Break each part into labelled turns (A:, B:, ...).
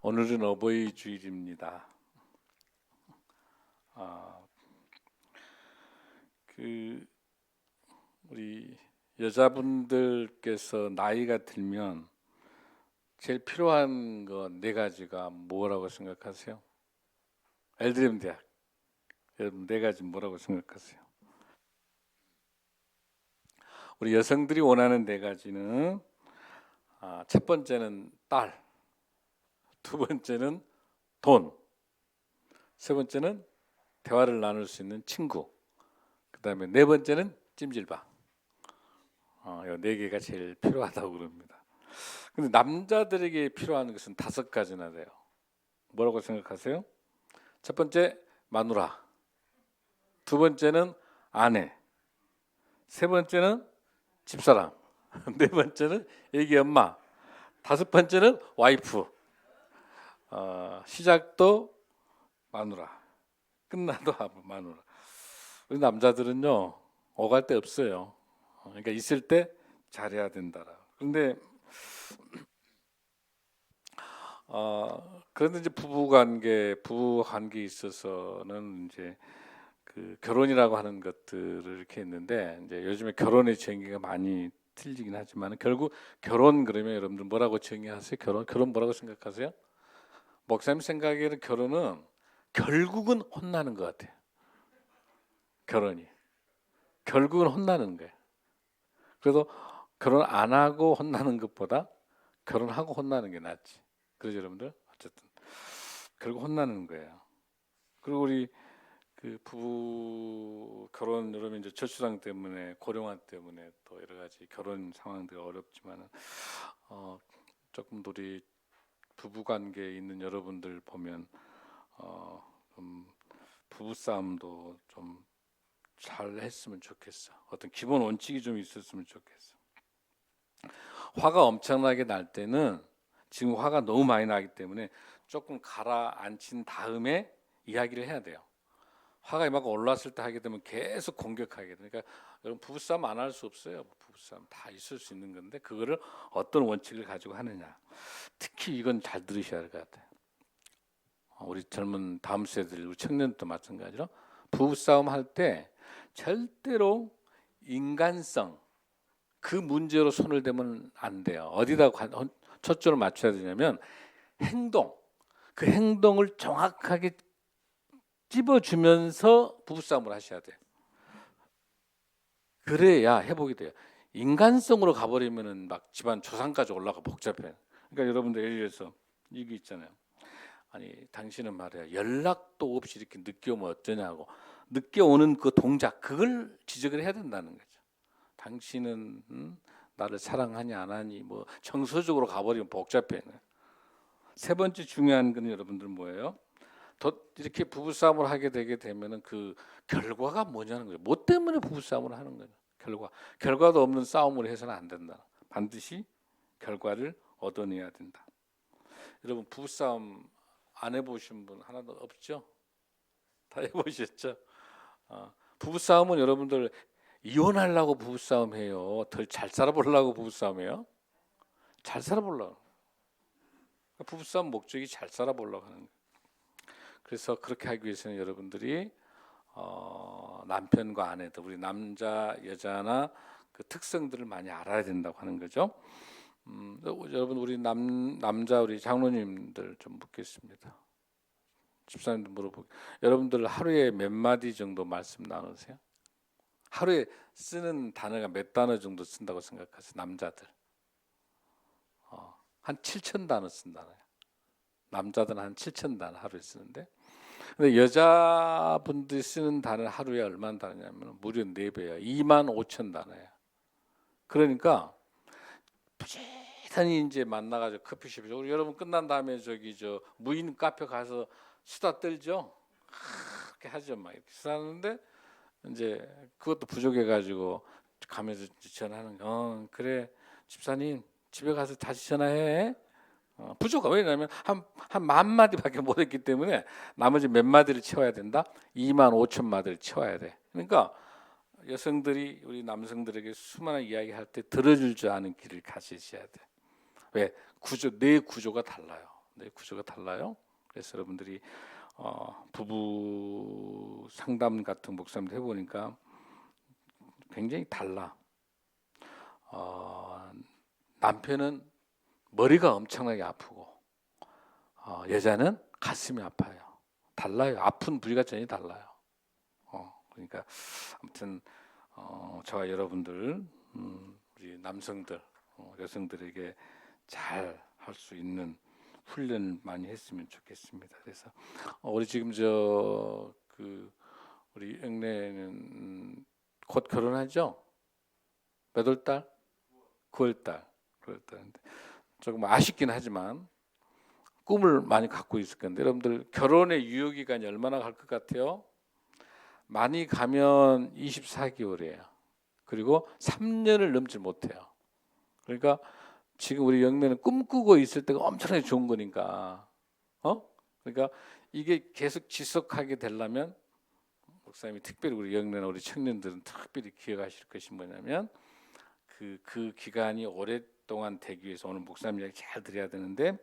A: 오늘은 어버이 주일입니다. 우리 여자분들께서 나이가 들면 제일 필요한 거 네 가지가 뭐라고 생각하세요? 엘드림 대학. 여러분 네 가지 뭐라고 생각하세요? 우리 여성들이 원하는 네 가지는 첫 번째는 딸, 두 번째는 돈, 세 번째는 대화를 나눌 수 있는 친구, 그 다음에 네 번째는 찜질방. 이 네 개가 제일 필요하다고 그럽니다. 근데 남자들에게 필요한 것은 다섯 가지나 돼요. 뭐라고 생각하세요? 첫 번째 마누라, 두 번째는 아내, 세 번째는 집사람, 네 번째는 애기 엄마, 다섯 번째는 와이프. 시작도 마누라, 끝나도 마누라. 우리 남자들은요 오갈 데 없어요. 그러니까 있을 때 잘해야 된다라. 그런데 그런데 이제 부부 관계에 있어서는 이제 그 결혼이라고 하는 것들을 이렇게 했는데, 이제 요즘에 결혼의 정의가 많이 틀리긴 하지만 결국 결혼 그러면 여러분들 뭐라고 정의하세요? 결혼 뭐라고 생각하세요? 목사님 생각에는 결혼은 결국은 혼나는 것 같아요. 결혼이 결국은 혼나는 거예요. 그래도 결혼 안 하고 혼나는 것보다 결혼하고 혼나는 게 낫지. 그렇죠 여러분들? 어쨌든 결국 혼나는 거예요. 그리고 우리 그 부부 결혼 여러분 이제 저출산 때문에 고령화 때문에 또 여러 가지 결혼 상황들이 어렵지만은 조금 더 우리 부부 관계에 있는 여러분들 보면 좀 부부 싸움도 좀 잘 했으면 좋겠어. 어떤 기본 원칙이 좀 있었으면 좋겠어. 화가 엄청나게 날 때는 지금 화가 너무 많이 나기 때문에 조금 가라앉힌 다음에 이야기를 해야 돼요. 화가 막 올랐을 때 하게 되면 계속 공격하게 되니까, 그러니까 여러분 부부싸움 안 할 수 없어요. 부부싸움 다 있을 수 있는 건데 그거를 어떤 원칙을 가지고 하느냐. 특히 이건 잘 들으셔야 할 것 같아요. 우리 젊은 다음 세대들, 우리 청년도 마찬가지로 부부싸움 할 때 절대로 인간성 그 문제로 손을 대면 안 돼요. 어디다 초점을 맞춰야 되냐면 그 행동을 정확하게 찝어주면서 부부싸움을 하셔야 돼요. 그래야 회복이 돼요. 인간성으로 가버리면은 막 집안 조상까지 올라가 복잡해요. 그러니까 여러분들 예를 들어서 이게 있잖아요. 아니 당신은 말이야 연락도 없이 이렇게 늦게 오면 어쩌냐고, 늦게 오는 그 동작 그걸 지적을 해야 된다는 거죠. 당신은 나를 사랑하니 안 하니 뭐 정서적으로 가버리면 복잡해. 세 번째 중요한 건 여러분들 뭐예요? 이렇게 부부싸움을 하게 되게 되면은 그 결과가 뭐냐는 거예요. 뭐 때문에 부부싸움을 하는 거예요. 결과도 없는 싸움을 해서는 안 된다. 반드시 결과를 얻어내야 된다. 여러분 부부싸움 안 해보신 분 하나도 없죠? 다 해보셨죠? 부부싸움은 여러분들 이혼하려고 부부싸움 해요? 덜 잘 살아보려고 부부싸움 해요? 잘 살아보려고. 부부싸움 목적이 잘 살아보려고 하는 거예요. 그래서 그렇게 하기 위해서는 여러분들이 남편과 아내들, 우리 남자 여자나 그 특성들을 많이 알아야 된다고 하는 거죠. 여러분 우리 남자 우리 장로님들 좀 묻겠습니다. 집사님들 물어보게. 여러분들 하루에 몇 마디 정도 말씀 나누세요? 하루에 쓰는 단어가 몇 단어 정도 쓴다고 생각하세요? 남자들 한 7,000단어 쓴다네요. 남자들은 한 7,000단어 하루에 쓰는데, 근데 여자분들이 쓰는 단어 하루에 얼마나 다르냐면 무려 4배예요. 25,000단어예요. 그러니까 부지런히 이제 만나가지고 커피숍에, 우리 여러분 끝난 다음에 저 무인 카페 가서 수다 떨죠. 그렇게 하죠. 막 이렇게 수다하는데 이제 그것도 부족해가지고 가면서 전화하는 거. 그래 집사님 집에 가서 다시 전화해. 부족해. 왜냐하면 한 10,000마디밖에 못했기 때문에 나머지 몇 마디를 채워야 된다. 25,000마디를 채워야 돼. 그러니까 여성들이 우리 남성들에게 수많은 이야기할 때 들어줄 줄 아는 길을 가지셔야 돼. 왜? 내 구조가 달라요. 네, 구조가 달라요. 그래서 여러분들이 부부 상담 같은 목사님들 해보니까 굉장히 달라. 남편은 머리가 엄청나게 아프고 여자는 가슴이 아파요. 달라요. 아픈 부위가 전혀 달라요. 그러니까 아무튼 저와 여러분들 우리 남성들 여성들에게 잘 할 수 있는 훈련을 많이 했으면 좋겠습니다. 그래서 우리 지금 우리 영래는 곧 결혼하죠? 몇 월 달? 9월 달. 조금 아쉽긴 하지만 꿈을 많이 갖고 있을 건데 여러분들 결혼의 유효 기간이 얼마나 갈 것 같아요? 많이 가면 24개월이에요. 그리고 3년을 넘지 못해요. 그러니까 지금 우리 영매는 꿈꾸고 있을 때가 엄청나게 좋은 거니까. 그러니까 이게 계속 지속하게 되려면 목사님이 특별히 우리 영매나 우리 청년들은 특별히 기억하실 것이 뭐냐면 그 기간이 오랫동안 되기 위해서 오늘 목사님 이야기 잘 드려야 되는데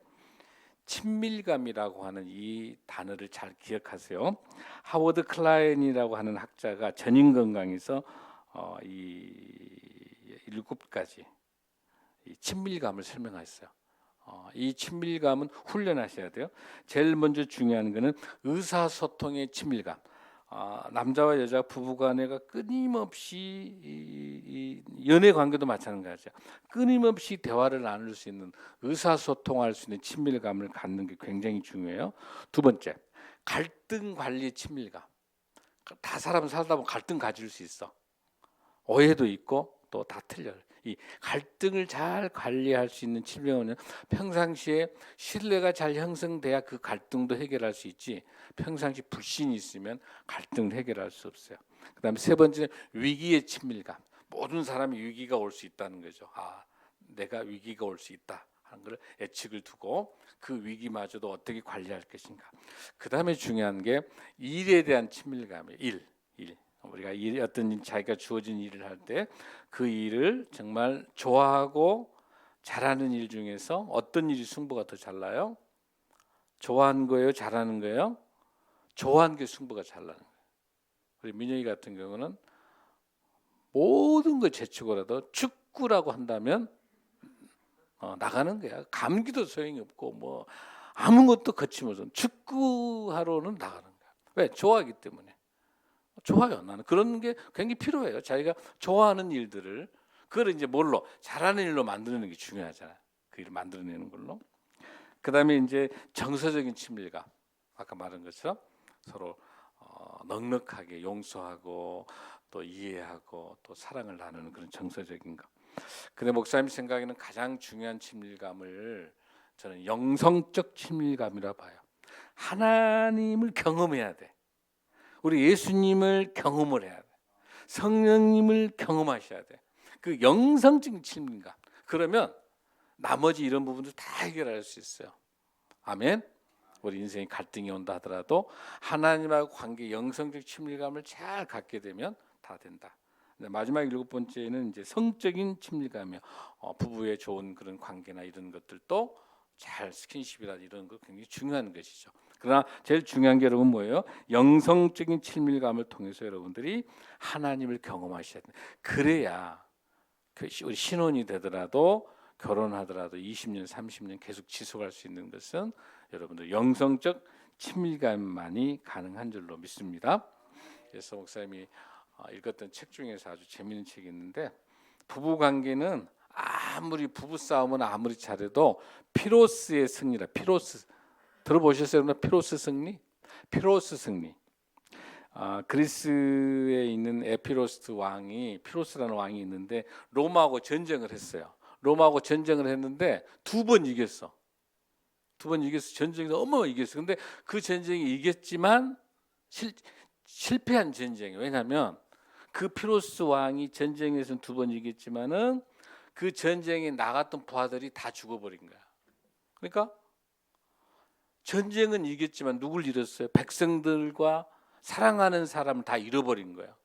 A: 친밀감이라고 하는 이 단어를 잘 기억하세요. 하워드 클라인이라고 하는 학자가 전인건강에서 이 7가지 이 친밀감을 설명했어요. 이 친밀감은 훈련하셔야 돼요. 제일 먼저 중요한 거는 의사소통의 친밀감. 남자와 여자 부부간에가 끊임없이 이 연애 관계도 마찬가지죠. 끊임없이 대화를 나눌 수 있는 의사소통할 수 있는 친밀감을 갖는 게 굉장히 중요해요. 두 번째, 갈등 관리 친밀감. 다 사람 살다 보면 갈등 가질 수 있어. 오해도 있고 또 다 틀려요. 이 갈등을 잘 관리할 수 있는 친밀감은 평상시에 신뢰가 잘 형성돼야 그 갈등도 해결할 수 있지. 평상시 불신이 있으면 갈등을 해결할 수 없어요. 그다음에 세 번째는 위기의 친밀감. 모든 사람이 위기가 올 수 있다는 거죠. 내가 위기가 올 수 있다 하는 걸 예측을 두고 그 위기마저도 어떻게 관리할 것인가. 그다음에 중요한 게 일에 대한 친밀감이에요. 일. 우리가 어떤 자기가 주어진 일을 할 때 그 일을 정말 좋아하고 잘하는 일 중에서 어떤 일이 승부가 더 잘 나요? 좋아하는 거예요? 잘하는 거예요? 좋아하는 게 승부가 잘 나는 거예요. 우리 민영이 같은 경우는 모든 걸 제치고라도 축구라고 한다면 나가는 거야. 감기도 소용이 없고 뭐 아무것도 거침없어. 축구하러는 나가는 거야. 왜? 좋아하기 때문에. 좋아요. 나는 그런 게 굉장히 필요해요. 자기가 좋아하는 일들을 그걸 이제 뭘로 잘하는 일로 만드는 게 중요하잖아요. 그 일을 만들어내는 걸로. 그다음에 이제 정서적인 친밀감. 아까 말한 것처럼 서로 넉넉하게 용서하고 또 이해하고 또 사랑을 나누는 그런 정서적인 것. 근데 목사님 생각에는 가장 중요한 친밀감을 저는 영성적 친밀감이라 봐요. 하나님을 경험해야 돼. 우리 예수님을 경험을 해야 돼. 성령님을 경험하셔야 돼. 그 영성적인 친밀감. 그러면 나머지 이런 부분도 다 해결할 수 있어요. 아멘. 우리 인생에 갈등이 온다 하더라도 하나님하고 관계 영성적 친밀감을 잘 갖게 되면 다 된다. 마지막 7번째는 이제 성적인 친밀감이요. 부부의 좋은 그런 관계나 이런 것들도 잘 스킨십이나 이런 거 굉장히 중요한 것이죠. 그러나 제일 중요한 게 여러분 뭐예요? 영성적인 친밀감을 통해서 여러분들이 하나님을 경험하셔야 돼요. 그래야 우리 신혼이 되더라도 결혼하더라도 20년, 30년 계속 지속할 수 있는 것은 여러분들 영성적 친밀감만이 가능한 줄로 믿습니다. 그래서 목사님이 읽었던 책 중에서 아주 재미있는 책이 있는데 부부 관계는 아무리 부부 싸움은 아무리 잘해도 피로스의 승리라. 피로스 들어보셨어요? 피로스 승리? 피로스 승리. 그리스에 있는 에피로스 왕이 피로스라는 왕이 있는데 로마하고 전쟁을 했어요. 로마하고 전쟁을 했는데 2번 이겼어. 2번 이겨서 전쟁에서 어마어마하게 이겼어. 근데 그 전쟁이 이겼지만 실패한 전쟁이에요. 왜냐하면 그 피로스 왕이 전쟁에서는 2번 이겼지만은 그 전쟁에 나갔던 부하들이 다 죽어버린 거야. 그러니까 전쟁은 이겼지만 누굴 잃었어요? 백성들과 사랑하는 사람을 다 잃어버린 거야.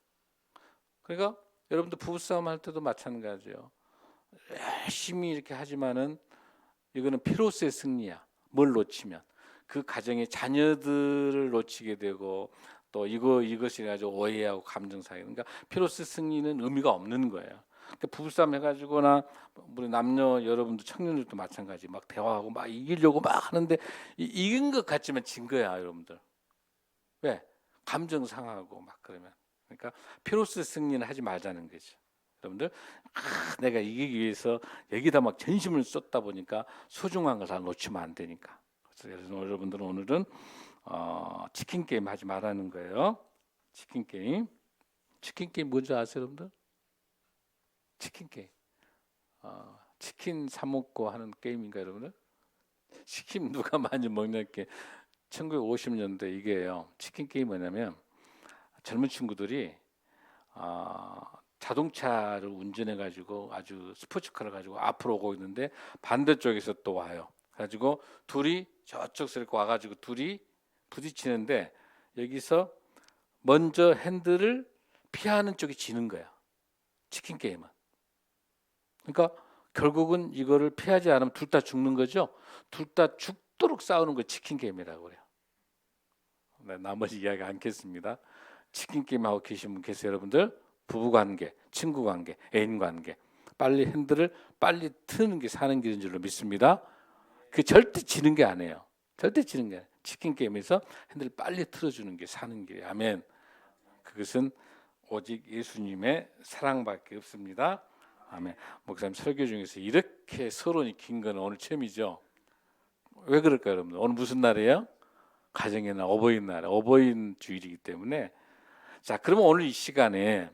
A: 그러니까 여러분들 부부싸움 할 때도 마찬가지예요. 열심히 이렇게 하지만은 이거는 피로스의 승리야. 뭘 놓치면 그 가정의 자녀들을 놓치게 되고 또 이것이 가지고 오해하고 감정 상해. 그러니까 피로스 승리는 의미가 없는 거예요. 그러니까 부부싸움 해가지고나 우리 남녀 여러분들 청년들도 마찬가지 막 대화하고 막 이기려고 막 하는데 이긴 것 같지만 진 거야 여러분들. 왜? 감정 상하고 막 그러면. 그러니까 피로스 승리는 하지 말자는 거죠. 여러분들 내가 이기기 위해서 여기다 막 전심을 쏟다 보니까 소중한 걸 다 놓치면 안 되니까. 그래서 여러분들은 오늘은 치킨 게임 하지 말라는 거예요. 치킨 게임 뭔지 아세요, 여러분들? 치킨 게임. 치킨 사 먹고 하는 게임인가 여러분들? 치킨 누가 많이 먹냐 게 1950년대 이게요. 치킨 게임 뭐냐면 젊은 친구들이 자동차를 운전해 가지고 아주 스포츠카를 가지고 앞으로 오고 있는데 반대쪽에서 또 와요. 가지고 둘이 저쪽에서 이렇게 와가지고 둘이 부딪히는데 여기서 먼저 핸들을 피하는 쪽이 지는 거야. 치킨 게임은. 그러니까 결국은 이거를 피하지 않으면 둘 다 죽는 거죠. 둘 다 죽도록 싸우는 거 치킨 게임이라고 그래요. 네, 나머지 이야기 않겠습니다. 치킨 게임 하고 계신 분 계세요, 여러분들? 부부 관계, 친구 관계, 애인 관계. 빨리 핸들을 빨리 트는 게 사는 길인 줄로 믿습니다. 그 절대 지는 게 아니에요. 절대 지는 게 아니에요. 치킨 게임에서 핸들을 빨리 틀어주는 게 사는 길이에요. 아멘. 그것은 오직 예수님의 사랑밖에 없습니다. 아멘. 목사님 설교 중에서 이렇게 서론이 긴 건 오늘 처음이죠. 왜 그럴까요, 여러분들? 오늘 무슨 날이에요? 가정의 날, 어버이날, 어버이 주일이기 때문에. 자, 그러면 오늘 이 시간에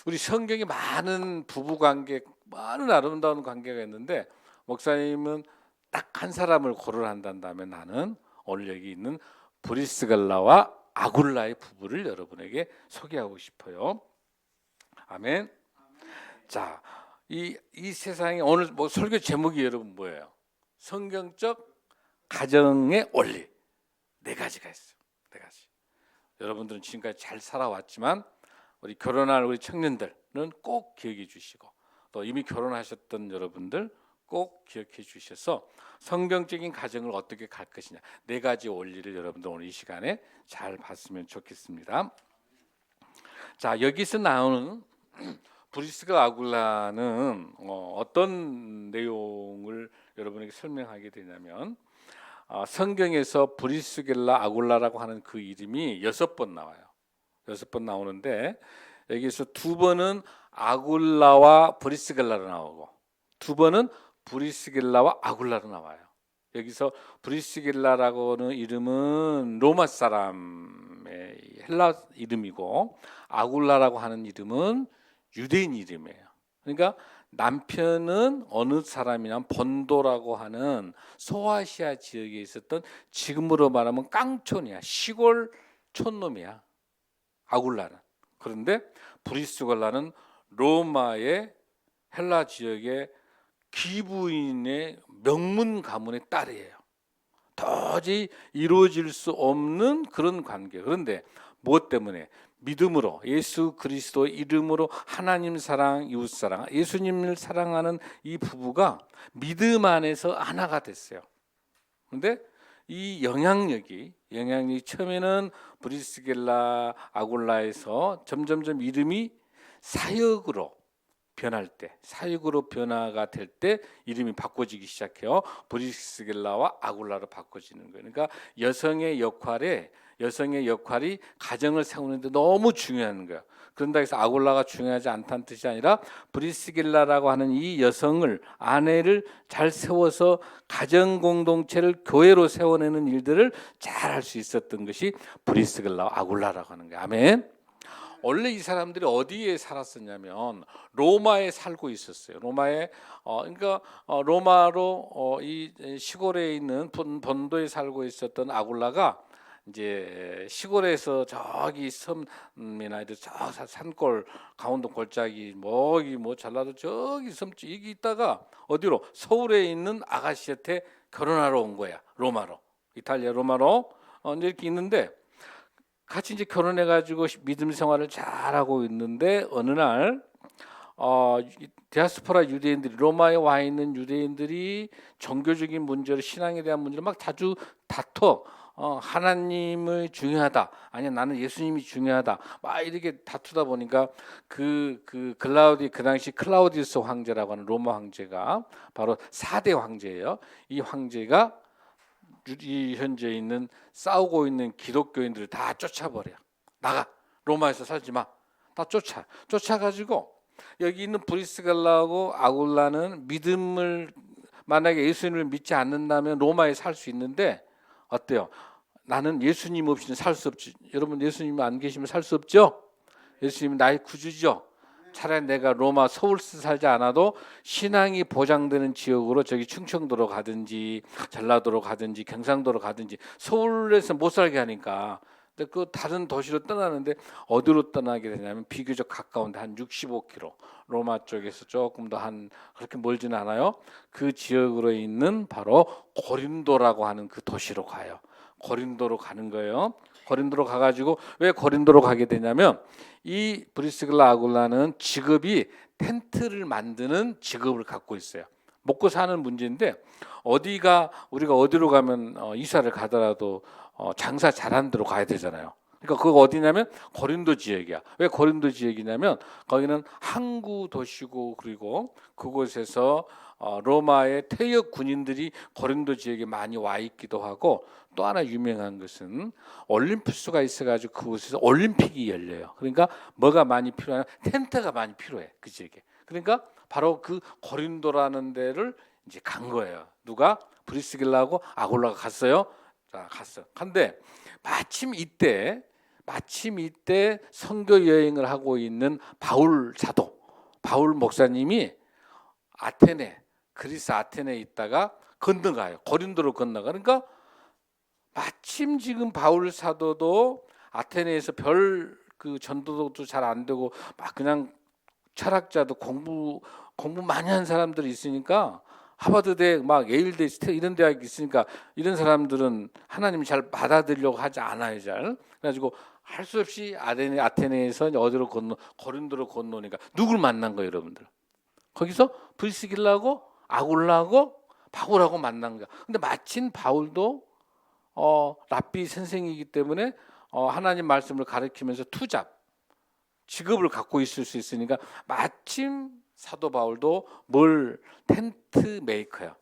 A: 우리 성경에 많은 부부 관계, 많은 아름다운 관계가 있는데 목사님은 딱 한 사람을 고르라 한다면 나는 오늘 여기 있는 브리스길라와 아굴라의 부부를 여러분에게 소개하고 싶어요. 아멘. 자, 이 세상에 오늘 뭐 설교 제목이 여러분 뭐예요? 성경적 가정의 원리 네 가지가 있어요. 네 가지. 여러분들은 지금까지 잘 살아왔지만 우리 결혼할 우리 청년들은 꼭 기억해 주시고 또 이미 결혼하셨던 여러분들 꼭 기억해 주셔서 성경적인 가정을 어떻게 갈 것이냐 네 가지 원리를 여러분들 오늘 이 시간에 잘 봤으면 좋겠습니다. 자, 여기서 나오는 브리스가 아굴라는 어떤 내용을 여러분에게 설명하게 되냐면 성경에서 브리스길라 아굴라라고 하는 그 이름이 6번 나와요. 6번 나오는데 여기서 2번은 아굴라와 브리스길라로 나오고 2번은 브리스길라와 아굴라로 나와요. 여기서 브리스길라라고는 이름은 로마 사람의 헬라 이름이고 아굴라라고 하는 이름은 유대인 이름이에요. 그러니까 남편은 어느 사람이냐면 본도라고 하는 소아시아 지역에 있었던 지금으로 말하면 깡촌이야. 시골 촌놈이야. 아굴라는. 그런데 브리스길라는 로마의 헬라 지역의 기부인의 명문 가문의 딸이에요. 도저히 이루어질 수 없는 그런 관계. 그런데 무엇 때문에? 믿음으로 예수 그리스도의 이름으로 하나님 사랑, 이웃 사랑, 예수님을 사랑하는 이 부부가 믿음 안에서 하나가 됐어요. 그런데 이 영향력이 처음에는 브리스길라 아굴라에서 점점점 이름이 사역으로 변할 때, 사역으로 변화가 될 때 이름이 바꿔지기 시작해요. 브리스길라와 아굴라로 바꿔지는 거예요. 그러니까 여성의 역할이 가정을 세우는데 너무 중요한 거예요. 그런다 해서 아굴라가 중요하지 않다는 뜻이 아니라 브리스길라라고 하는 이 여성을 아내를 잘 세워서 가정 공동체를 교회로 세워내는 일들을 잘 할 수 있었던 것이 브리스길라와 아굴라라고 하는 거예요. 아멘. 원래 이 사람들이 어디에 살았었냐면 로마에 살고 있었어요. 로마에 그러니까 로마로 이 시골에 있는 본도에 살고 있었던 아굴라가 이제 시골에서 저기 섬이나 저 산골 강원도 골짜기 뭐 전라도 저기 섬집 여기 있다가 어디로 서울에 있는 아가씨한테 결혼하러 온 거야. 로마로. 이탈리아 로마로 이제 이렇게 있는데 같이 이제 결혼해가지고 믿음 생활을 잘하고 있는데 어느 날 디아스포라 유대인들이 로마에 와 있는 유대인들이 종교적인 문제로 신앙에 대한 문제로 막 자주 다퉈. 하나님이 중요하다. 아니야 나는 예수님이 중요하다. 막 이렇게 다투다 보니까 그 당시 클라우디우스 황제라고 하는 로마 황제가 바로 4대 황제예요. 이 황제가 이 현재 있는 싸우고 있는 기독교인들을 다 쫓아버려. 나가. 로마에서 살지 마. 다 쫓아가지고 여기 있는 브리스갈라하고 아굴라는 믿음을 만약에 예수님을 믿지 않는다면 로마에 살 수 있는데 어때요? 나는 예수님 없이는 살 수 없지. 여러분 예수님 안 계시면 살 수 없죠? 예수님은 나의 구주죠. 차라리 내가 로마 서울시 살지 않아도 신앙이 보장되는 지역으로 저기 충청도로 가든지 전라도로 가든지 경상도로 가든지 서울에서 못 살게 하니까 근데 그 다른 도시로 떠나는데 어디로 떠나게 되냐면 비교적 가까운데 한 65km 로마 쪽에서 조금 더 한 그렇게 멀지는 않아요. 그 지역으로 있는 바로 고린도라고 하는 그 도시로 가요. 고린도로 가는 거예요. 고린도로 가가지고 왜 고린도로 가게 되냐면 이 브리스길라 아굴라는 직업이 텐트를 만드는 직업을 갖고 있어요. 먹고 사는 문제인데 우리가 어디로 가면 이사를 가더라도 장사 잘하는 데로 가야 되잖아요. 그러니까 그거 어디냐면 고린도 지역이야. 왜 고린도 지역이냐면 거기는 항구 도시고 그리고 그곳에서 로마의 퇴역 군인들이 고린도 지역에 많이 와 있기도 하고 또 하나 유명한 것은 올림푸스가 있어가지고 그곳에서 올림픽이 열려요. 그러니까 뭐가 많이 필요하냐? 텐트가 많이 필요해 그 지역에. 그러니까 바로 그 고린도라는 데를 이제 간 거예요. 누가? 브리스길라하고 아굴라가 갔어요. 자, 갔어. 근데 마침 이때 선교 여행을 하고 있는 바울 사도, 바울 목사님이 그리스 아테네에 있다가 건너가요. 고린도로 건너가. 그러니까 마침 지금 바울 사도도 아테네에서 별 그 전도도 잘 안 되고 막 그냥 철학자도 공부 많이 한 사람들이 있으니까 하버드대 막 예일대 이런 대학이 있으니까 이런 사람들은 하나님을 잘 받아들이려고 하지 않아요. 잘. 그래가지고 할 수 없이 아테네에서 어디로 고린도로 건너니까 누굴 만난 거예요, 여러분들? 거기서 브리스길라하고 아굴라하고 바울하고 만난 거야. 근데 마침 바울도 랍비 선생이기 때문에 하나님 말씀을 가르치면서 직업을 갖고 있을 수 있으니까 마침 사도 바울도 텐트 메이커야.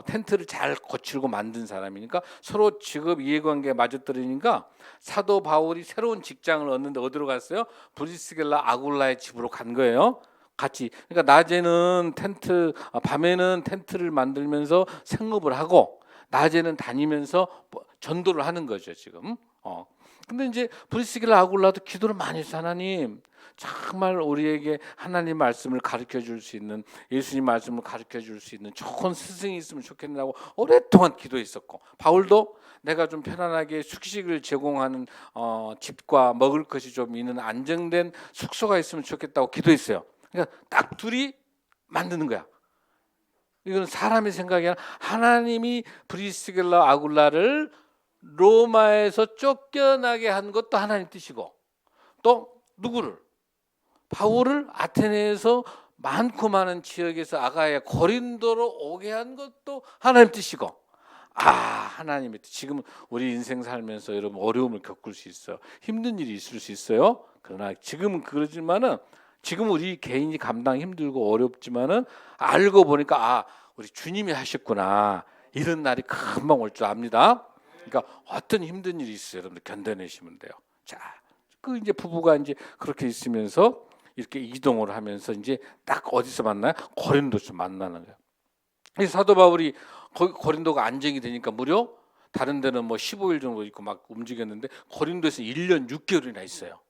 A: 텐트를 잘 거칠고 만든 사람이니까 서로 직업 이해관계가 맞아떨어지니까 사도 바울이 새로운 직장을 얻는데 어디로 갔어요? 브리스길라 아굴라의 집으로 간 거예요. 같이. 그러니까 밤에는 텐트를 만들면서 생업을 하고 낮에는 다니면서 전도를 하는 거죠 지금. 근데 이제 브리스길라 아굴라도 기도를 많이 했어. 하나님 정말 우리에게 하나님 말씀을 가르쳐 줄 수 있는 예수님 말씀을 가르쳐 줄 수 있는 좋은 스승이 있으면 좋겠다고 오랫동안 기도했었고 바울도 내가 좀 편안하게 숙식을 제공하는 집과 먹을 것이 좀 있는 안정된 숙소가 있으면 좋겠다고 기도했어요. 그러니까 딱 둘이 만드는 거야. 이건 사람의 생각이 아니라 하나님이 브리스길라 아굴라를 로마에서 쫓겨나게 한 것도 하나님 뜻이고 또 누구를? 바울을 아테네에서 많고 많은 지역에서 아가야 고린도로 오게 한 것도 하나님 뜻이고 하나님의 뜻. 지금 우리 인생 살면서 여러분 어려움을 겪을 수 있어요. 힘든 일이 있을 수 있어요. 그러나 지금은 그러지만은 지금 우리 개인이 감당 힘들고 어렵지만은 알고 보니까 우리 주님이 하셨구나. 이런 날이 금방 올 줄 압니다. 그러니까 어떤 힘든 일이 있어요. 여러분들 견뎌내시면 돼요. 자, 이제 부부가 이제 그렇게 있으면서 이렇게 이동을 하면서 이제 딱 어디서 만나요? 고린도에서 만나는 거예요. 이 사도 바울이 고린도가 안정이 되니까 무려 다른 데는 뭐 15일 정도 있고 막 움직였는데 고린도에서 1년 6개월이나 있어요.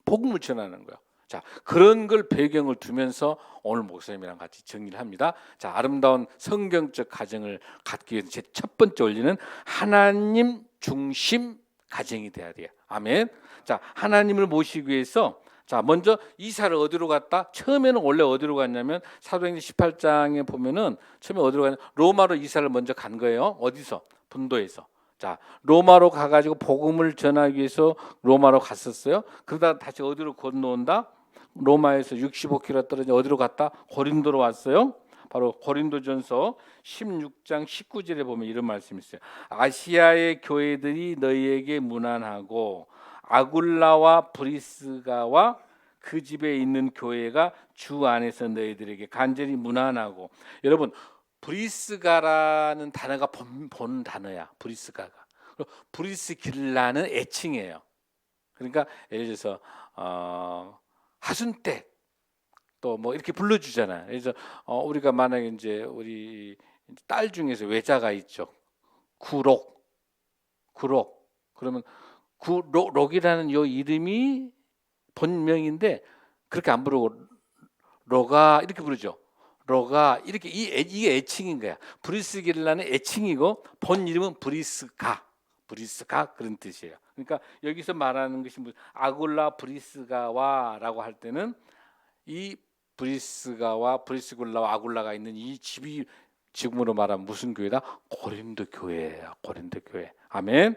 A: 복음을 전하는 거예요. 자, 그런 걸 배경을 두면서 오늘 목사님이랑 같이 정리를 합니다. 자, 아름다운 성경적 가정을 갖기 위해서 제 첫 번째 원리는 하나님 중심 가정이 돼야 돼요. 아멘. 자, 하나님을 모시기 위해서 자, 먼저 이사를 어디로 갔다? 처음에는 원래 어디로 갔냐면 사도행전 18장에 보면은 처음에 어디로 갔냐? 로마로 이사를 먼저 간 거예요. 어디서? 본도에서. 자, 로마로 가가지고 복음을 전하기 위해서 로마로 갔었어요. 그러다 다시 어디로 건너온다? 로마에서 65km 떨어져 어디로 갔다? 고린도로 왔어요. 바로 고린도전서 16장 19절에 보면 이런 말씀이 있어요. 아시아의 교회들이 너희에게 문안하고 아굴라와 브리스가와 그 집에 있는 교회가 주 안에서 너희들에게 간절히 문안하고. 여러분, 브리스가라는 단어가 본 단어야. 브리스가가. 브리스길라는 애칭이에요. 그러니까 예를 들어서 하순댁 또 뭐 이렇게 불러주잖아요. 그래서 우리가 만약에 이제 우리 딸 중에서 외자가 있죠. 구록 그러면 구록이라는 요 이름이 본명인데 그렇게 안 부르고 로가 이렇게 부르죠. 로가 이렇게 이게 애칭인 거야. 브리스길라는 애칭이고 본 이름은 브리스가 그런 뜻이에요. 그러니까 여기서 말하는 것이 아굴라 브리스가와라고 할 때는 이 브리스가와 브리스굴라와 아굴라가 있는 이 집이 지금으로 말하면 무슨 교회다? 고린도 교회예요. 고린도 교회. 아멘.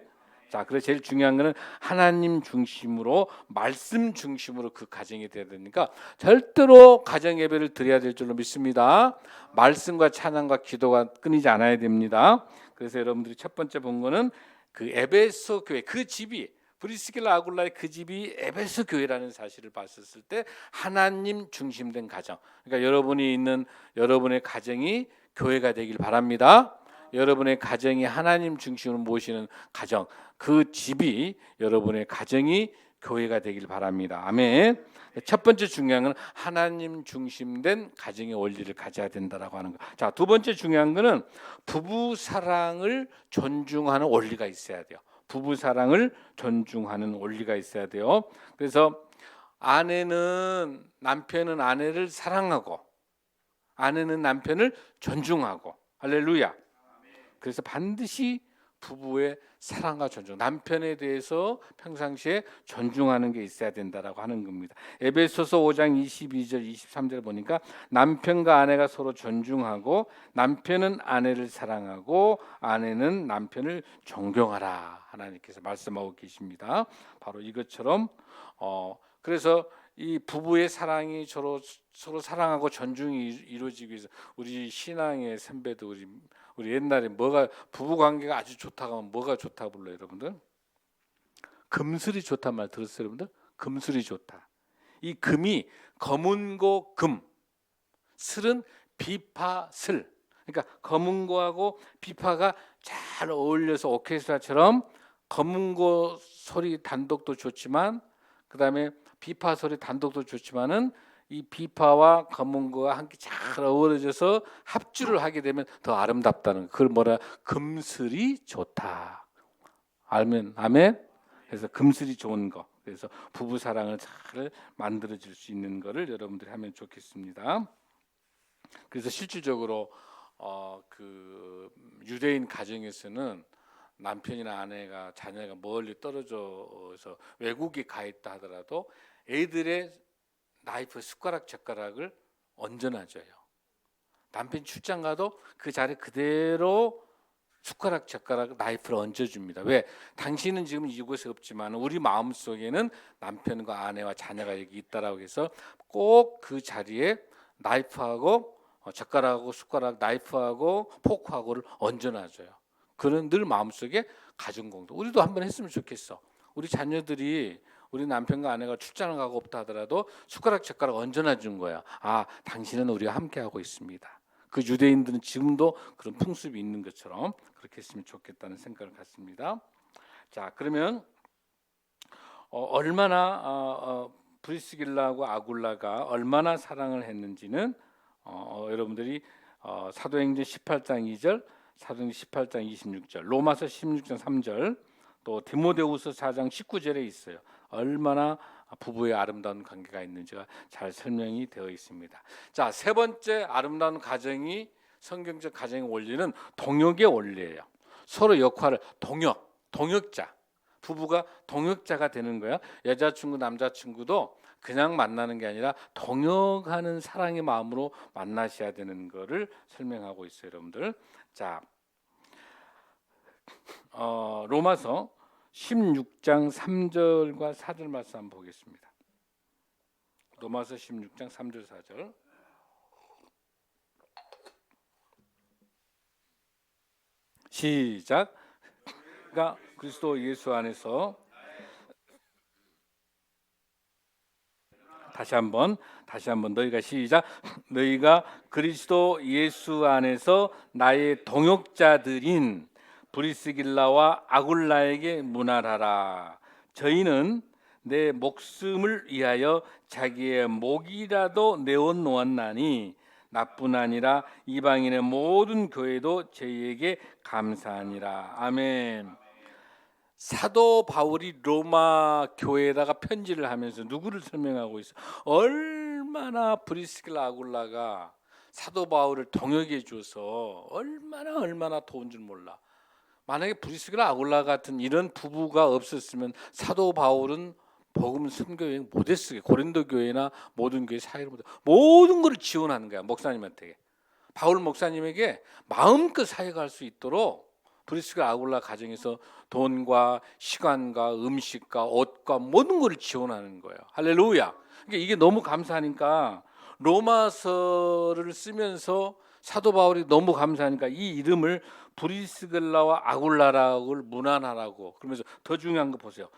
A: 자, 그래서 제일 중요한 거는 하나님 중심으로, 말씀 중심으로 그 가정이 돼야 되니까 절대로 가정 예배를 드려야 될 줄로 믿습니다. 말씀과 찬양과 기도가 끊이지 않아야 됩니다. 그래서 여러분들이 첫 번째 본 거는 그 에베소 교회, 그 집이 브리스길라 아굴라의 그 집이 에베소 교회라는 사실을 봤었을 때 하나님 중심된 가정. 그러니까 여러분이 있는 여러분의 가정이 교회가 되길 바랍니다. 여러분의 가정이 하나님 중심으로 모시는 가정, 그 집이 여러분의 가정이 교회가 되길 바랍니다. 아멘. 첫 번째 중요한 건 하나님 중심된 가정의 원리를 가져야 된다라고 하는 거. 자, 두 번째 중요한 거는 부부 사랑을 존중하는 원리가 있어야 돼요. 부부 사랑을 존중하는 원리가 있어야 돼요. 그래서 남편은 아내를 사랑하고 아내는 남편을 존중하고. 할렐루야. 그래서 반드시 부부의 사랑과 존중, 남편에 대해서 평상시에 존중하는 게 있어야 된다라고 하는 겁니다. 에베소서 5장 22절 23절 보니까 남편과 아내가 서로 존중하고 남편은 아내를 사랑하고 아내는 남편을 존경하라 하나님께서 말씀하고 계십니다. 바로 이것처럼 그래서 이 부부의 사랑이 서로 사랑하고 존중이 이루어지기 위해서 우리 신앙의 선배도 우리 옛날에 뭐가 부부 관계가 아주 좋다고 하면 뭐가 좋다고 불러요, 여러분들? 금슬이 좋단 말 들었어요, 여러분들? 금슬이 좋다. 이 금이 검은고 금, 슬은 비파슬. 그러니까 검은고하고 비파가 잘 어울려서 오케스트라처럼 검은고 소리 단독도 좋지만 그다음에 비파 소리 단독도 좋지만은 이 비파와 검은고가 함께 잘 어우러져서 합주를 하게 되면 더 아름답다는 거. 그걸 뭐라 금슬이 좋다. 아멘. 아멘. 그래서 금슬이 좋은 거. 그래서 부부 사랑을 잘 만들어 줄 수 있는 거를 여러분들이 하면 좋겠습니다. 그래서 실질적으로 그 유대인 가정에서는 남편이나 아내가 자녀가 멀리 떨어져서 외국에 가 있다 하더라도 애들의 나이프 숟가락 젓가락을 얹어놔줘요. 남편 출장 가도 그 자리 그대로 숟가락 젓가락 나이프를 얹어줍니다. 왜? 당신은 지금 이곳에 없지만 우리 마음속에는 남편과 아내와 자녀가 여기 있다라고 해서 꼭 그 자리에 나이프하고 젓가락하고 숟가락, 나이프하고 포크하고를 얹어놔줘요. 그는 늘 마음속에 가진 공동. 우리도 한번 했으면 좋겠어. 우리 자녀들이 우리 남편과 아내가 출장을 가고 없다 하더라도 숟가락 젓가락 얹어놔 준 거야. 아, 당신은 우리와 함께 하고 있습니다. 그 유대인들은 지금도 그런 풍습이 있는 것처럼 그렇게 했으면 좋겠다는 생각을 갖습니다. 자, 그러면 얼마나 브리스길라하고 아굴라가 얼마나 사랑을 했는지는 여러분들이 사도행전 18장 2절, 사도행전 18장 26절, 로마서 16장 3절, 또 디모데후서 4장 19절에 있어요. 얼마나 부부의 아름다운 관계가 있는지가 잘 설명이 되어 있습니다. 자, 세 번째 아름다운 가정이 성경적 가정의 원리는 동역의 원리예요. 서로 역할을 동역자. 부부가 동역자가 되는 거야. 여자친구, 남자친구도 그냥 만나는 게 아니라 동역하는 사랑의 마음으로 만나셔야 되는 거를 설명하고 있어요, 여러분들. 자, 로마서 16장 3절과 4절 말씀 한번 보겠습니다. 로마서 16장 3절 4절. 시작. 그러니까 그리스도 예수 안에서 다시 한번 너희가 시작. 너희가 그리스도 예수 안에서 나의 동역자들인 브리스길라와 아굴라에게 문안하라. 저희는 내 목숨을 위하여 자기의 목이라도 내어 놓았나니 나뿐 아니라 이방인의 모든 교회도 저희에게 감사하니라. 아멘. 사도 바울이 로마 교회에다가 편지를 하면서 누구를 설명하고 있어? 얼마나 브리스길라 아굴라가 사도 바울을 동역해 줘서 얼마나 도운 줄 몰라. 만약에 브리스길라 아굴라 같은 이런 부부가 없었으면 사도 바울은 복음 선교 여행 못했어요. 고린도 교회나 모든 교회 사회를 모든 걸 지원하는 거야. 목사님한테. 바울 목사님에게 마음껏 사역할 수 있도록 브리스길라 아굴라 가정에서 돈과 시간과 음식과 옷과 모든 걸 지원하는 거예요. 할렐루야. 그러니까 이게 너무 감사하니까 로마서를 쓰면서 사도 바울이 너무 감사하니까 이 이름을 브리스길라와 아굴라라고 문안하라고. 그러면서 더 중요한 거 보세요.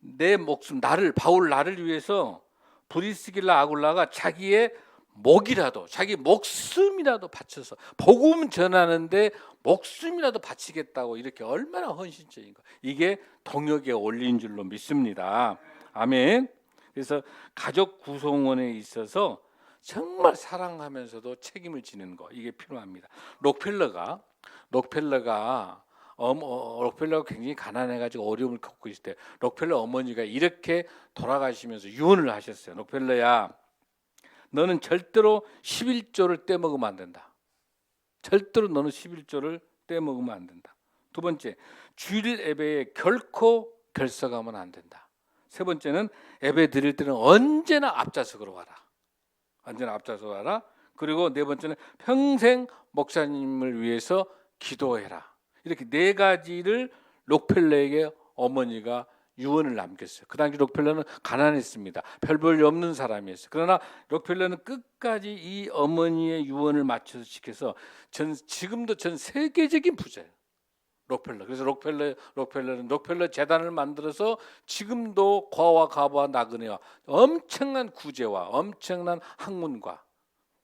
A: 내 목숨 바울 나를 위해서 브리스길라 아굴라가 자기의 목이라도 자기 목숨이라도 바쳐서 복음 전하는데 목숨이라도 바치겠다고 이렇게 얼마나 헌신적인가. 이게 동역의 원리인 줄로 믿습니다. 아멘. 그래서 가족 구성원에 있어서 정말 사랑하면서도 책임을 지는 거 이게 필요합니다. 록펠러가 굉장히 가난해가지고 어려움을 겪고 있을 때 록펠러 어머니가 이렇게 돌아가시면서 유언을 하셨어요. 록펠러야, 너는 절대로 11조를 떼먹으면 안 된다. 절대로 너는 11조를 떼먹으면 안 된다. 두 번째, 주일 예배에 결코 결석하면 안 된다. 세 번째는 예배 드릴 때는 언제나 앞좌석으로 와라. 언제나 앞좌석으로 와라. 그리고 네 번째는 평생 목사님을 위해서 기도해라. 이렇게 네 가지를 록펠러에게 어머니가 유언을 남겼어요. 그 당시 록펠러는 가난했습니다. 별 볼일 없는 사람이었어요. 그러나 록펠러는 끝까지 이 어머니의 유언을 맞춰서 지켜서 지금도 전 세계적인 부자예요. 록펠러. 그래서 록펠러는 록펠러 재단을 만들어서 지금도 과와 가부와 나그네와 엄청난 구제와 엄청난 학문과.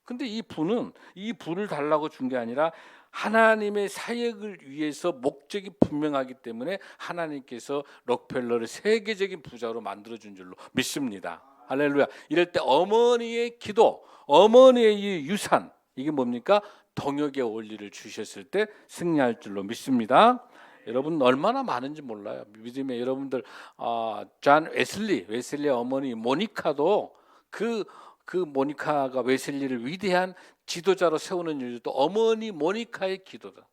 A: 근데 이 부를 달라고 준 게 아니라 하나님의 사역을 위해서 목적이 분명하기 때문에 하나님께서 록펠러를 세계적인 부자로 만들어준 줄로 믿습니다. 할렐루야. 이럴 때 어머니의 기도, 어머니의 이 유산, 이게 뭡니까? 동역의 원리를 주셨을 때 승리할 줄로 믿습니다. 여러분 얼마나 많은지 몰라요. 믿음의 여러분들, 존 웨슬리의 어머니 모니카도 그 모니카가 웨슬리를 위대한 지도자로 세우는 이유도 어머니 모니카의 기도다.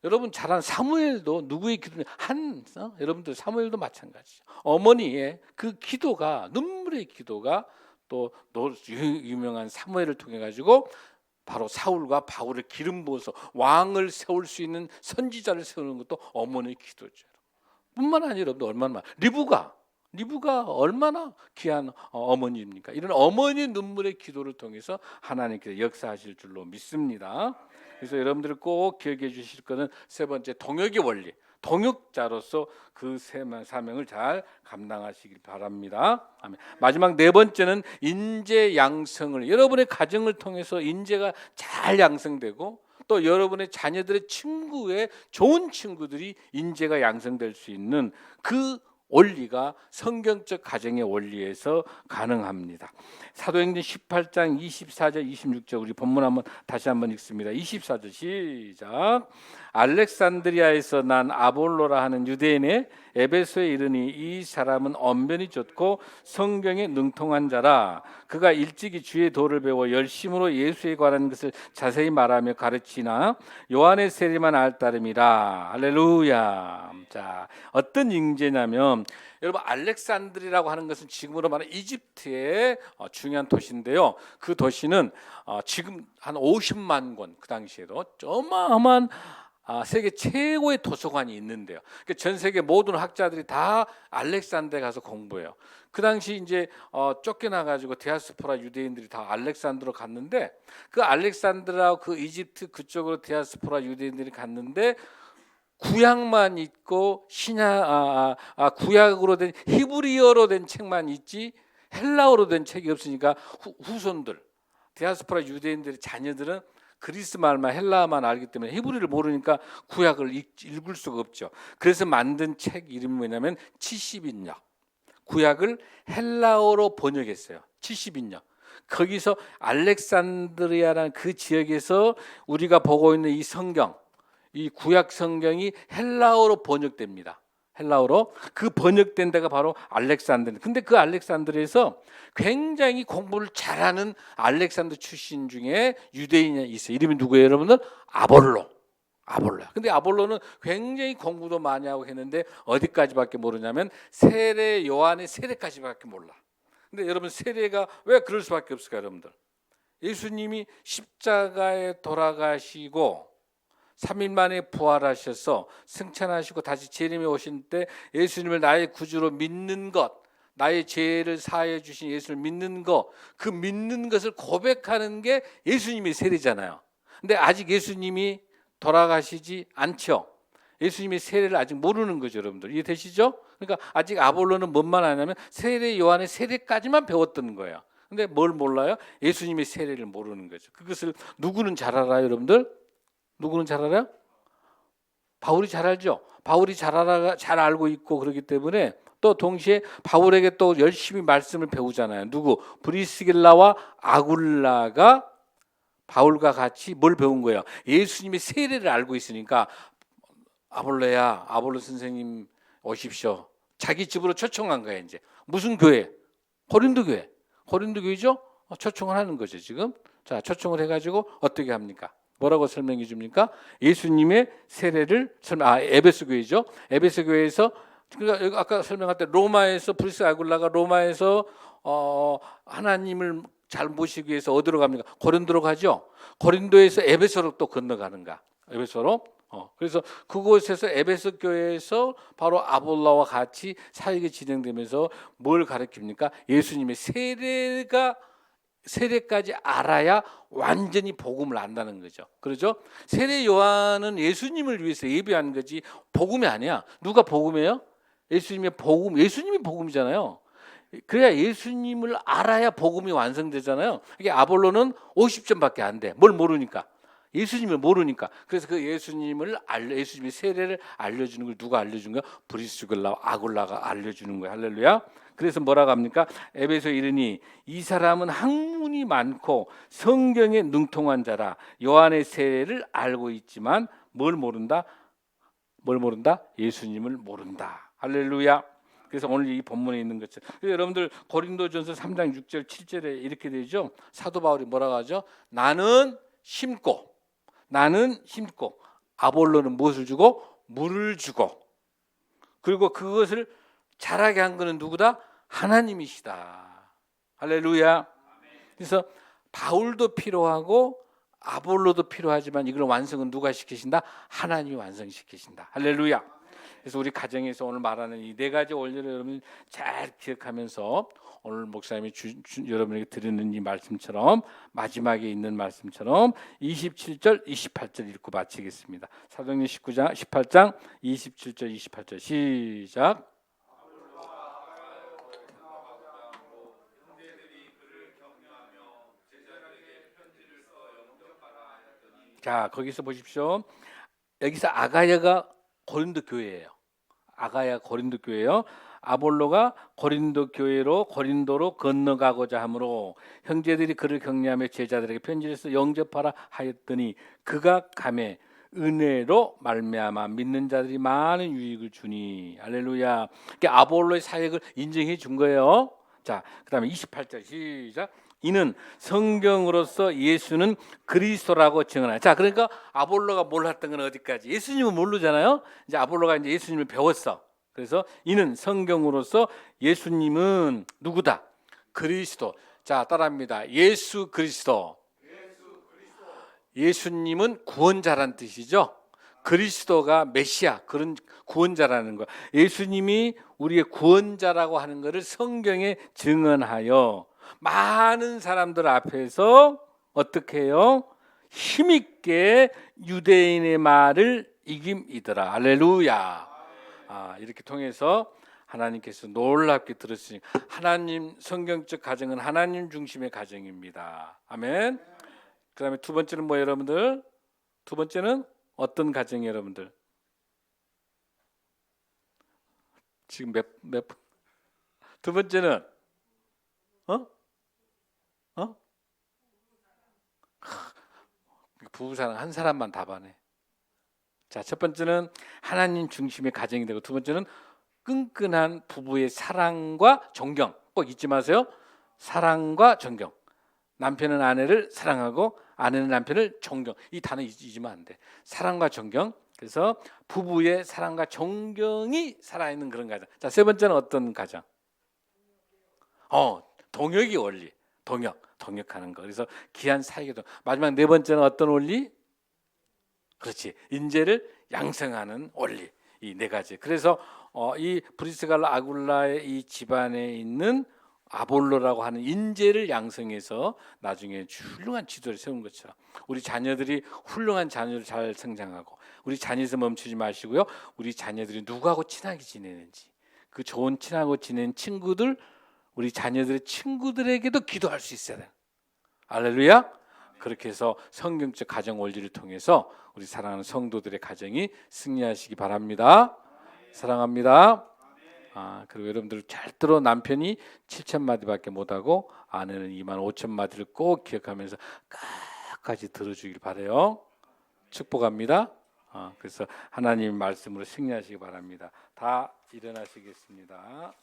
A: 여러분 잘 아는 사무엘도 누구의 기도냐? 여러분들 사무엘도 마찬가지죠. 어머니의 그 기도가, 눈물의 기도가 또 유명한 사무엘을 통해 가지고 바로 사울과 바울을 기름 부어서 왕을 세울 수 있는 선지자를 세우는 것도 어머니의 기도죠. 뿐만 아니라 여러분들 얼마나 리브가 얼마나 귀한 어머니입니까? 이런 어머니 눈물의 기도를 통해서 하나님께서 역사하실 줄로 믿습니다. 그래서 여러분들 꼭 기억해 주실 것은 세 번째, 동역의 원리. 동역자로서 그 사명을 잘 감당하시길 바랍니다. 아멘. 마지막 네 번째는 인재 양성을, 여러분의 가정을 통해서 인재가 잘 양성되고 또 여러분의 자녀들의 친구의 좋은 친구들이 인재가 양성될 수 있는 그 원리가 성경적 가정의 원리에서 가능합니다. 사도행전 18장 24절 26절 우리 본문 다시 한번 읽습니다. 24절 시작. 알렉산드리아에서 난 아볼로라 하는 유대인의 에베소에 이르니 이 사람은 언변이 좋고 성경에 능통한 자라. 그가 일찍이 주의 도를 배워 열심으로 예수에 관한 것을 자세히 말하며 가르치나 요한의 세례만 알 따름이라. 할렐루야. 자, 어떤 인재냐면 여러분 알렉산드리라고 하는 것은 지금으로 말하는 이집트의 중요한 도시인데요. 그 도시는 지금 한 50만 권, 그 당시에도 어마어마한 세계 최고의 도서관이 있는데요. 그러니까 전 세계 모든 학자들이 다 알렉산드에 가서 공부해요. 그 당시 이제 쫓겨나 가지고 디아스포라 유대인들이 다 알렉산드로 갔는데, 그 알렉산드라고 그 이집트 그쪽으로 디아스포라 유대인들이 갔는데 구약만 있고 구약으로 된 히브리어로 된 책만 있지 헬라어로 된 책이 없으니까 후손들 디아스포라 유대인들의 자녀들은 그리스 말만 헬라어만 알기 때문에 히브리를 모르니까 구약을 읽을 수가 없죠. 그래서 만든 책 이름이 뭐냐면 70인역. 구약을 헬라어로 번역했어요. 70인역. 거기서 알렉산드리아라는 그 지역에서 우리가 보고 있는 이 성경, 이 구약 성경이 헬라어로 번역됩니다. 헬라어로. 그 번역된 데가 바로 알렉산드리아. 근데 그 알렉산드리아에서 굉장히 공부를 잘하는 알렉산드 출신 중에 유대인이 있어요. 이름이 누구예요, 여러분들? 아볼로. 근데 아볼로는 굉장히 공부도 많이 하고 했는데 어디까지밖에 모르냐면 세례 요한의 세례까지밖에 몰라. 근데 여러분, 세례가 왜 그럴 수밖에 없을까요, 여러분들? 예수님이 십자가에 돌아가시고 3일 만에 부활하셔서 승천하시고 다시 재림에 오신 때 예수님을 나의 구주로 믿는 것, 나의 죄를 사하여 주신 예수를 믿는 것, 그 믿는 것을 고백하는 게 예수님의 세례잖아요. 근데 아직 예수님이 돌아가시지 않죠. 예수님의 세례를 아직 모르는 거죠, 여러분들. 이해되시죠? 그러니까 아직 아볼로는 뭔만 아냐면 세례 요한의 세례까지만 배웠던 거예요. 근데 뭘 몰라요? 예수님의 세례를 모르는 거죠. 그것을 누구는 잘 알아요, 여러분들? 누구는 잘 알아요? 바울이 잘 알죠. 바울이 잘 알고 있고, 그렇기 때문에 또 동시에 바울에게 또 열심히 말씀을 배우잖아요. 누구? 브리스길라와 아굴라가 바울과 같이 뭘 배운 거예요? 예수님의 세례를 알고 있으니까 아볼로야, 아볼로 선생님 오십시오. 자기 집으로 초청한 거예요. 이제 무슨 교회? 고린도 교회. 고린도 교회죠? 초청을 하는 거죠, 지금. 자, 초청을 해가지고 어떻게 합니까? 뭐라고 설명해 줍니까? 예수님의 세례를 에베소 교회죠. 에베소 교회에서, 그러니까 아까 설명할 때 로마에서 브리스 아굴라가 로마에서 하나님을 잘 모시기 위해서 어디로 갑니까? 고린도로 가죠. 고린도에서 에베소로 또 건너가는가? 에베소로. 그래서 그곳에서 에베소 교회에서 바로 아볼로와 같이 사역이 진행되면서 뭘 가르칩니까? 예수님의 세례까지 알아야 완전히 복음을 안다는 거죠. 그렇죠? 세례 요한은 예수님을 위해서 예비한 거지 복음이 아니야. 누가 복음이에요? 예수님이 복음이잖아요. 그래야 예수님을 알아야 복음이 완성되잖아요. 이게 아볼로는 50점밖에 안 돼. 뭘 모르니까. 예수님을 모르니까. 그래서 그 예수님의 세례를 알려주는 걸 누가 알려준 거야? 브리스길라 아굴라가 알려주는 거야. 할렐루야. 그래서 뭐라고 합니까? 에베소에 이르니 이 사람은 학문이 많고 성경에 능통한 자라. 요한의 세례를 알고 있지만 뭘 모른다? 예수님을 모른다. 할렐루야. 그래서 오늘 이 본문에 있는 것처럼, 여러분들 고린도전서 3장 6절 7절에 이렇게 되죠. 사도 바울이 뭐라고 하죠? 나는 심고 아볼로는 무엇을 주고? 물을 주고. 그리고 그것을 자라게 한 것은 누구다? 하나님이시다. 할렐루야. 그래서 바울도 필요하고 아볼로도 필요하지만 이걸 완성은 누가 시키신다? 하나님이 완성시키신다. 할렐루야. 그래서 우리 가정에서 오늘 말하는 이 네 가지 원리를 여러분 잘 기억하면서 오늘 목사님이 여러분에게 드리는 이 말씀처럼, 마지막에 있는 말씀처럼 27절 28절 읽고 마치겠습니다. 사도행전 18장 27절 28절 시작. 자, 거기서 보십시오. 여기서 아가야가 고린도 교회예요. 아가야 고린도 교회요. 아볼로가 고린도 교회로 고린도로 건너가고자 하므로 형제들이 그를 격려하며 제자들에게 편지를 써 영접하라 하였더니 그가 가매 은혜로 말미암아 믿는 자들이 많은 유익을 주니. 할렐루야. 그러니까 아볼로의 사역을 인정해 준 거예요. 자, 그다음에 28절 시작. 이는 성경으로서 예수는 그리스도라고 증언하라. 자, 그러니까 아볼로가 몰랐던 건 어디까지? 예수님은 모르잖아요. 이제 아볼로가 이제 예수님을 배웠어. 그래서 이는 성경으로서 예수님은 누구다? 그리스도. 자, 따라합니다. 예수 그리스도. 예수님은 구원자란 뜻이죠. 그리스도가 메시아, 그런 구원자라는 거. 예수님이 우리의 구원자라고 하는 것을 성경에 증언하여 많은 사람들 앞에서 어떻게 해요? 힘있게 유대인의 말을 이김이더라. 할렐루야. 이렇게 통해서 하나님께서 놀랍게 들으시니, 하나님 성경적 가정은 하나님 중심의 가정입니다. 아멘. 그 다음에 두 번째는 뭐예요, 여러분들? 두 번째는 어떤 가정이에요, 여러분들? 지금 몇 분? 두 번째는 부부사랑 한 사람만 답하네. 자, 첫 번째는 하나님 중심의 가정이 되고, 두 번째는 끈끈한 부부의 사랑과 존경. 꼭 잊지 마세요. 사랑과 존경. 남편은 아내를 사랑하고 아내는 남편을 존경. 이 단어 잊으면 안 돼. 사랑과 존경. 그래서 부부의 사랑과 존경이 살아있는 그런 가정. 자, 세 번째는 어떤 가정? 동역이 원리. 동역하는 거. 그래서 귀한 사이가. 마지막 네 번째는 어떤 원리? 그렇지. 인재를 양성하는 원리. 이 네 가지. 그래서 이 브리스갈라 아굴라의 이 집안에 있는 아볼로라고 하는 인재를 양성해서 나중에 훌륭한 지도를 세운 것처럼, 우리 자녀들이 훌륭한 자녀를 잘 성장하고, 우리 자녀에서 멈추지 마시고요. 우리 자녀들이 누구하고 친하게 지내는지, 그 좋은 친하고 지낸 친구들, 우리 자녀들의 친구들에게도 기도할 수 있어야 돼요. 할렐루야. 그렇게 해서 성경적 가정 원리를 통해서 우리 사랑하는 성도들의 가정이 승리하시기 바랍니다. 사랑합니다. 그리고 여러분들 절대로 남편이 7,000마디밖에 못하고 아내는 25,000마디를 꼭 기억하면서 끝까지 들어주길 바라요. 축복합니다. 그래서 하나님 말씀으로 승리하시기 바랍니다. 다 일어나시겠습니다.